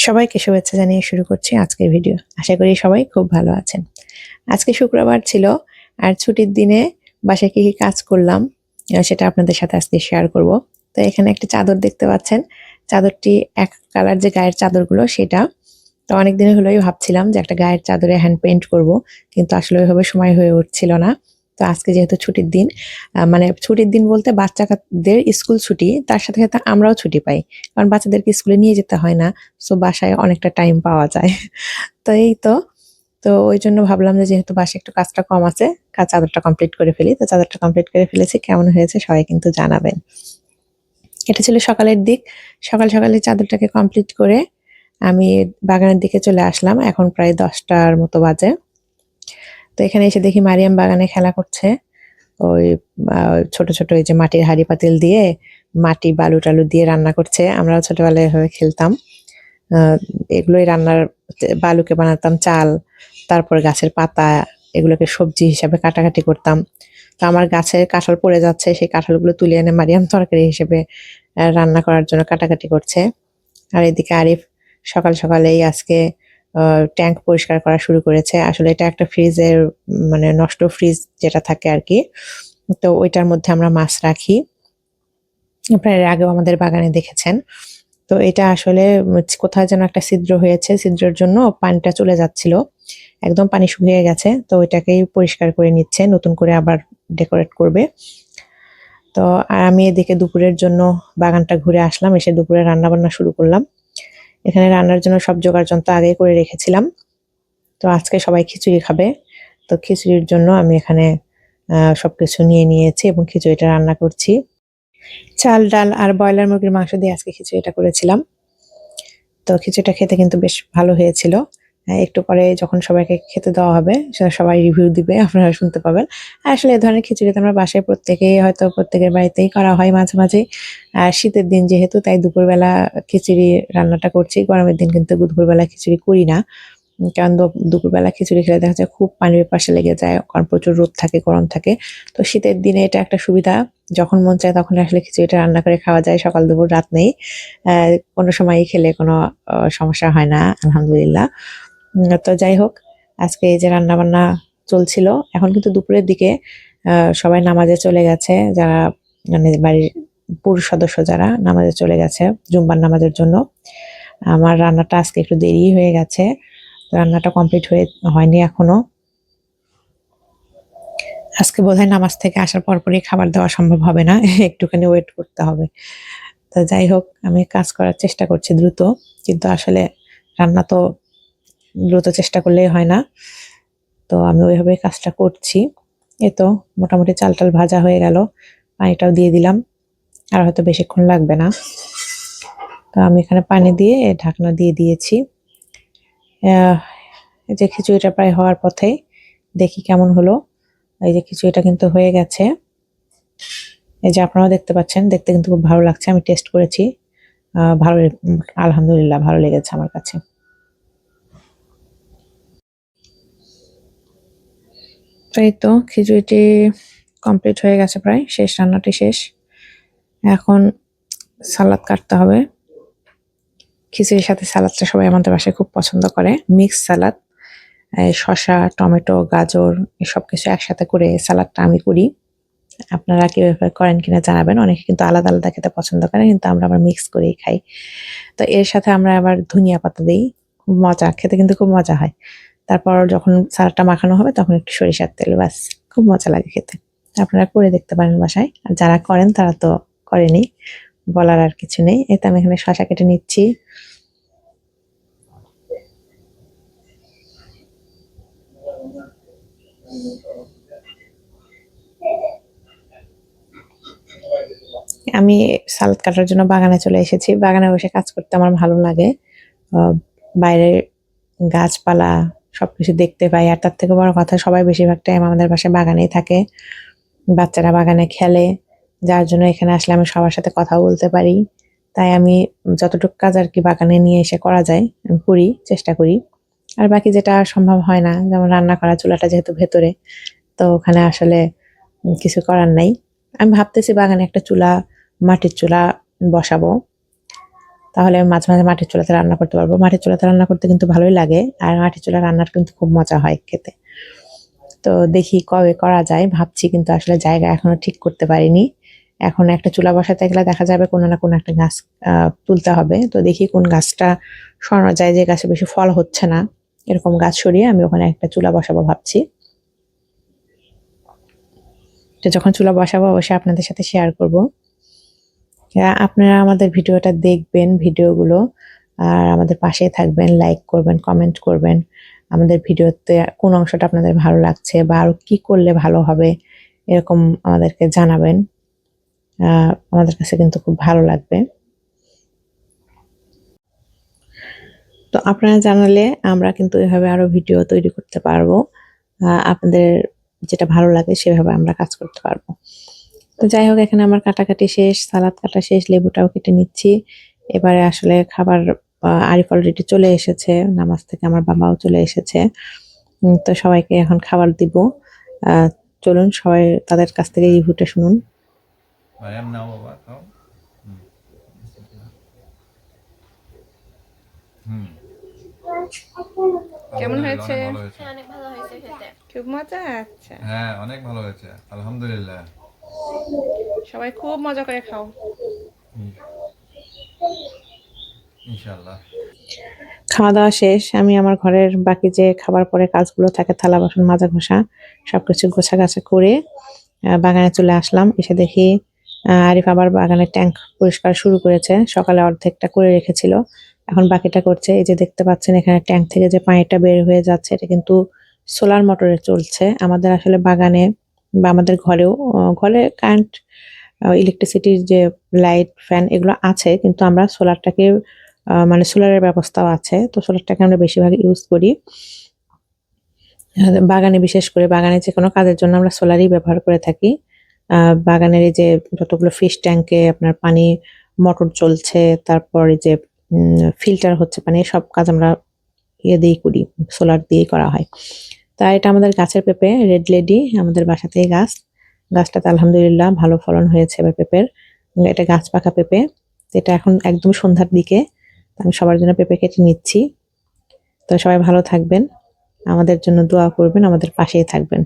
সবাইকে শুভেচ্ছা জানিয়ে শুরু করছি আজকের ভিডিও। আশা করি সবাই খুব ভালো আছেন। আজকে শুক্রবার ছিল আর ছুটির দিনে বাসায় কি কাজ করলাম সেটা আপনাদের সাথে আজকে শেয়ার করব। তো এখানে একটা চাদর দেখতে পাচ্ছেন। চাদরটি এক কালার যে গায়ের চাদরগুলো সেটা। তো অনেক দিন হলোই ভাবছিলাম যে একটা গায়ের চাদরে হ্যান্ড পেইন্ট করব, কিন্তু আসলে ওইভাবে সময় হয়ে উঠছিল না। তো আজকে যেহেতু ছুটির দিন, মানে ছুটির দিন বলতে বাচ্চাদের স্কুল ছুটি, তার সাথে সাথে আমরাও ছুটি পাই। কারণ বাচ্চাদেরকে স্কুলে নিয়ে যেতে হয় না। সো বাসায় অনেকটা টাইম পাওয়া যায়। তো এই তো। তো ওই জন্য ভাবলাম যে যেহেতু বাসায় একটু কাজটা কম আছে, চাদরটা কমপ্লিট করে ফেলি। তো চাদরটা কমপ্লিট করে ফেলেছি। কেমন হয়েছে সবাই কিন্তু জানাবেন। এটা ছিল সকালের দিক। সকাল সকালে চাদরটাকে কমপ্লিট করে আমি বাগানের দিকে চলে আসলাম। এখন প্রায় 10টার মতো বাজে। তো এখানে এসে দেখি মারিয়াম বাগানে খেলা করছে। ওই ছোট ছোট এই যে মাটির হাঁড়ি পাতিল দিয়ে মাটি বালু টালু দিয়ে রান্না করছে। আমরাও ছোটবেলায় এভাবে খেলতাম। এগুলোই রান্নার, বালুকে বানাতাম চাল, তারপর গাছের পাতা, এগুলোকে সবজি হিসাবে কাটাকাটি করতাম। তো আমার গাছের কাঁঠাল পড়ে যাচ্ছে, সেই কাঁঠালগুলো তুলে এনে মারিয়াম তরকারি হিসেবে রান্না করার জন্য কাটাকাটি করছে। আর এদিকে আরিফ সকাল সকালেই আজকে ট্যাঙ্ক পরিষ্কার করা শুরু করেছে। আসলে এটা একটা ফ্রিজের, মানে নষ্ট ফ্রিজ যেটা থাকে আর কি। তো ওইটার মধ্যে আমরা মাছ রাখি। আপনারা এর আগেও আমাদের বাগানে দেখেছেন। তো এটা আসলে কোথায় যেন একটা ছিদ্র হয়েছে, ছিদ্রের জন্য পানিটা চলে যাচ্ছিল। একদম পানি শুকিয়ে গেছে। তো ওইটাকেই পরিষ্কার করে নিচ্ছে, নতুন করে আবার ডেকোরেট করবে। তো আর আমি এদিকে দুপুরের জন্য বাগানটা ঘুরে আসলাম, এসে দুপুরে রান্না বান্না শুরু করলাম। এখানে রান্নার জন্য সব জোগাড় যন্ত্র আগেই করে রেখেছিলাম। তো আজকে সবাই খিচুড়ি খাবে। তো খিচুড়ির জন্য আমি এখানে সবকিছু নিয়ে নিয়েছি এবং খিচুড়িটা রান্না করছি। চাল, ডাল আর ব্রয়লার মুরগির মাংস দিয়ে আজকে খিচুড়িটা করেছিলাম। তো খিচুড়িটা খেতে কিন্তু বেশ ভালো হয়েছিল। একটু পরে যখন সবাইকে খেতে দেওয়া হবে, সবাই রিভিউ দিবে, আপনারা শুনতে পাবেন। আর আসলে এ ধরনের খিচুড়ি তো আমরা বাসায় প্রত্যেকেই হয়তো প্রত্যেকের বাড়িতেই করা হয় মাঝে, মাঝে। আর শীতের দিন যেহেতু, তাই দুপুরবেলা খিচুড়ি রান্নাটা করছি। গরমের দিন কিন্তু দুপুরবেলা খিচুড়ি করি না। কারণ দুপুরবেলা খিচুড়ি খেলে দেখা যায় খুব পানির পিপাসা লেগে যায়, কারণ প্রচুর রোদ থাকে, গরম থাকে। তো শীতের দিনে এটা একটা সুবিধা, যখন মন চায় তখন আসলে খিচুড়িটা রান্না করে খাওয়া যায়, সকাল দুপুর রাত নেই। কোনো সময়ই খেলে কোনো সমস্যা হয় না, আলহামদুলিল্লাহ। তো যাই হোক, আজকে এই যে রান্না বান্না চলছিল। এখন কিন্তু দুপুরের দিকে সবাই নামাজে চলে গেছে, যারা মানে বাড়ির পুরুষ সদস্য যারা নামাজে চলে গেছে জুম্মার নামাজের জন্য। আমার রান্নাটা আজকে একটু দেরি হয়ে গেছে, রান্নাটা কমপ্লিট হয়নি এখনো। আজকে বোধহয় নামাজ থেকে আসার পরপরই খাবার দেওয়া সম্ভব হবে না, একটুখানি ওয়েট করতে হবে। তো যাই হোক, আমি কাজ করার চেষ্টা করছি দ্রুত, কিন্তু আসলে রান্না তো দ্রুত চেষ্টা করলেই হয় না। তো আমি ওইভাবে কাজটা করছি। এই তো মোটামুটি চাল টাল ভাজা হয়ে গেল, পানিটাও দিয়ে দিলাম। আর হয়তো বেশিক্ষণ লাগবে না। তো আমি এখানে পানি দিয়ে ঢাকনা দিয়ে দিয়েছি। এই যে খিচুড়িটা প্রায় হওয়ার পথে, দেখি কেমন হলো। এই যে খিচুড়িটা কিন্তু হয়ে গেছে। এই যে আপনারাও দেখতে পাচ্ছেন, দেখতে কিন্তু খুব ভালো লাগছে। আমি টেস্ট করেছি, ভালো, আলহামদুলিল্লাহ ভালো লেগেছে আমার কাছে। তো এই তো খিচুড়িটি কমপ্লিট হয়ে গেছে, প্রায় শেষ, রান্নাটি শেষ। এখন সালাদ কাটতে হবে। খিচুড়ির সাথে সালাদটা সবাই আমাদের বাসায় খুব পছন্দ করে, মিক্স সালাদ। শসা, টমেটো, গাজর এসব কিছু একসাথে করে সালাদটা আমি করি। আপনারা কিভাবে করেন কিনা জানাবেন। অনেকে কিন্তু আলাদা আলাদা খেতে পছন্দ করে, কিন্তু আমরা আবার মিক্স করেই খাই। তো এর সাথে আমরা আবার ধনিয়া পাতা দিই। খুব মজা, খেতে কিন্তু খুব মজা হয়। তারপর যখন সালাদটা মাখানো হবে তখন একটু সরিষার তেল, ব্যাস, খুব মজা লাগে খেতে। আপনারা করে দেখতে পারেন বাসায়। আর যারা করেন তারা তো করেনি, বলার আর কিছু নেই। এই তো আমি এখানে শসা কেটে নিচ্ছি। আমি সালাদ কাটার জন্য বাগানে চলে এসেছি। বাগানে বসে কাজ করতে আমার ভালো লাগে। বাইরের গাছপালা সবকিছু দেখতে পাই। আর তার থেকে বড় কথা, সবাই বেশিরভাগ টাইম আমাদের বাসায় বাগানেই থাকে। বাচ্চারা বাগানে খেলে, যার জন্য এখানে আসলে আমি সবার সাথে কথা বলতে পারি। তাই আমি যতটুকু কাজ আর কি বাগানে নিয়ে এসে করা যায় আমি করি, চেষ্টা করি। আর বাকি যেটা সম্ভব হয় না, যেমন রান্না করা, চুলাটা যেহেতু ভেতরে, তো ওখানে আসলে কিছু করার নাই। আমি ভাবতেছি বাগানে একটা চুলা, মাটির চুলা বসাবো। তাহলে আমি মাঝে মাঝে মাটির চুলাতে রান্না করতে পারবো। মাটির চুলাতে রান্না করতে কিন্তু ভালোই লাগে, আর মাটির চুলা রান্নার কিন্তু খুব মজা হয় খেতে। তো দেখি কবে করা যায় ভাবছি, কিন্তু আসলে জায়গা এখনো ঠিক করতে পারিনি। এখন একটা চুলা বসাতে গেলে দেখা যাবে কোনো না কোনো একটা গাছ তুলতে হবে। তো দেখি কোন গাছটা সরানো যায়, যে গাছে বেশি ফল হচ্ছে না এরকম গাছ সরিয়ে আমি ওখানে একটা চুলা বসাবো ভাবছি। তো যখন চুলা বসাবো অবশ্যই আপনাদের সাথে শেয়ার করব। আপনারা আমাদের ভিডিওটা দেখবেন, ভিডিওগুলো, আর আমাদের পাশেই থাকবেন, লাইক করবেন, কমেন্ট করবেন। আমাদের ভিডিওতে কোন অংশটা আপনাদের ভালো লাগছে বা আরো কি করলে ভালো হবে এরকম আমাদেরকে জানাবেন। আমাদের কাছে কিন্তু খুব ভালো লাগবে। তো আপনারা জানালে আমরা কিন্তু এভাবে আরো ভিডিও তৈরি করতে পারবো। আপনাদের যেটা ভালো লাগে সেভাবে আমরা কাজ করতে পারবো। তো যাই হোক, এখানে আমার কাটাকাটি শেষ, সালাদ কাটা শেষ, লেবুটাও কেটে নিচ্ছি। এবারে আসলে খাবার আরিফ অলরেডি চলে এসেছে, নামাজ থেকে আমার বাবাও চলে এসেছে। তো সবাইকে এখন খাবার দিব। চলুন সবাই তাদের কাছ থেকে রিভিউটা শুনুন। মারিয়াম নাও বাবা খাও। হুম কেমন আলহামদুলিল্লাহ, হয়েছে? অনেক ভালো হয়েছে। হ্যাঁ, অনেক ভালো হয়েছে খেতে। খুব মজা। আচ্ছা, হ্যাঁ, অনেক ভালো হয়েছে, আলহামদুলিল্লাহ। সবাই খুব মজা করে খাও। হুম, ইনশাআল্লাহ। খাওয়া দাওয়া শেষ, আমি আমার ঘরের বাকি যে খাবার পরে কাজগুলো থাকে, থালা বাসন মাজা ঘষা সবকিছু গোছাগাছা করে বাগানে চলে আসলাম। এসে দেখি আরিফ আবার বাগানের ট্যাঙ্ক পরিষ্কার শুরু করেছে। সকালে অর্ধেকটা করে রেখেছিল, এখন বাকিটা করছে। এই যে দেখতে পাচ্ছেন এখানে ট্যাঙ্ক থেকে যে পানিটা বের হয়ে যাচ্ছে, এটা কিন্তু সোলার মোটরে চলছে। আমাদের আসলে বাগানে বা আমাদের ঘরেও ঘরে কারেন্ট ইলেকট্রিসিটির যে লাইট ফ্যান এগুলো আছে, কিন্তু আমরা সোলারটাকে মানে সোলারের ব্যবস্থাও আছে, তো সোলারটাকে আমরা বেশিরভাগ ইউজ করি। বাগানে, বিশেষ করে বাগানে যে কোনো কাজের জন্য আমরা সোলারই ব্যবহার করে থাকি। বাগানের এই যে যতগুলো ফিশ ট্যাঙ্কে আপনার পানি মোটর চলছে, তারপর এই যে ফিল্টার হচ্ছে পানি, সব কাজ আমরা ইয়ে দিয়েই করি, সোলার দিয়েই করা হয়। তা এটা আমাদের গাছের পেঁপে, রেড লেডি, আমাদের বাসাতেই গাছ। গাছটাতে আলহামদুলিল্লাহ ভালো ফলন হয়েছে এবার পেঁপের। এটা গাছ পাকা পেঁপে। তো এটা এখন একদম সন্ধ্যার দিকে, আমি সবার জন্য পেঁপে কেটে নিচ্ছি। তো সবাই ভালো থাকবেন, আমাদের জন্য দোয়া করবেন, আমাদের পাশেই থাকবেন।